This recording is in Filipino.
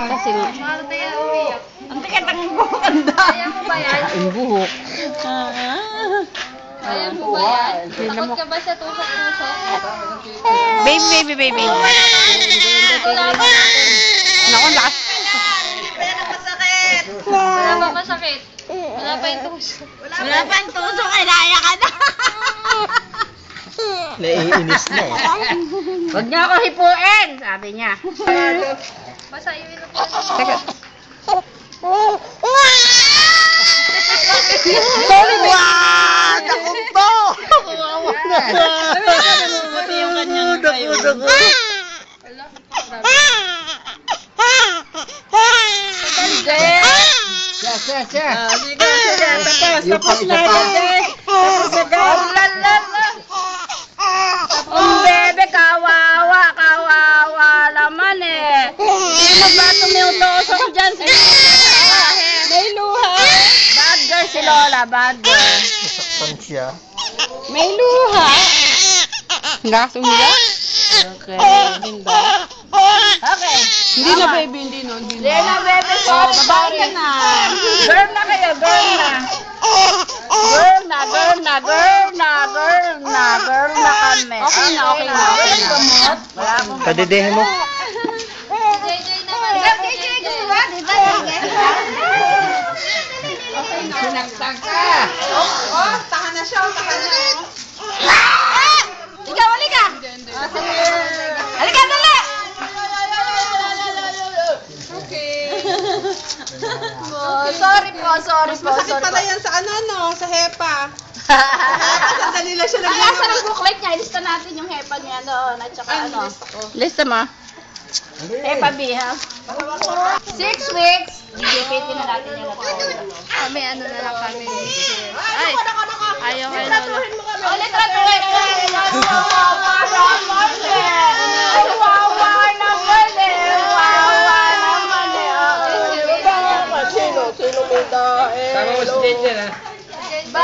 Kasi Marta yan, umiyak. ang tikat ang buhok. Kaya mo ba yan? Ang buhok. Kaya mo ba yan? Takot ka ba sa tusok-tusok? Baby. Wala pa natin. Naku, lakas. Wala pa masakit. Wala pa yung tusok. Wala pa ang tusok, ay naya ka na. Naiinis na eh. Huwag niyo ako hipuin, sabi niya. Basta yung ilo ko. Teka. Wag! Ako to! Pati yung kanyang tayo. Siya. Tapos na yan. Ang bebe, kawawa naman eh. Sino ba tumiutos dyan? May luha. Bad girl si Lola, bad girl. Nasaktan siya. May luha. Gasong niya? Okay, hindi. Okay. Hindi na baby, hindi no. Hindi na, bebe. Sorry ka na. Girl na kayo, girl na. Girl na kami. Okay na. Wala akong Padidehin mo. JJ naman. JJ, gusto ba? sinaksak ka. Tahan na siya, tahan na. Ikaw, halika. Halika, dali. Sorry po. Masakit pala yan sa ano, no? Sa hepa. Sandali lang siya Ang lasa nag- ng booklet niya, ilista natin yung hepa niya doon at saka ano. Lista mo. Hepa B, ha? 6 weeks. Gigipitin na natin yung Kami ano na lang kami. Ay, ayaw kayo Lola. Ulit, tratuhin. Wawa naman eh. Sino may dahil? Sama mo si Jenjen ha.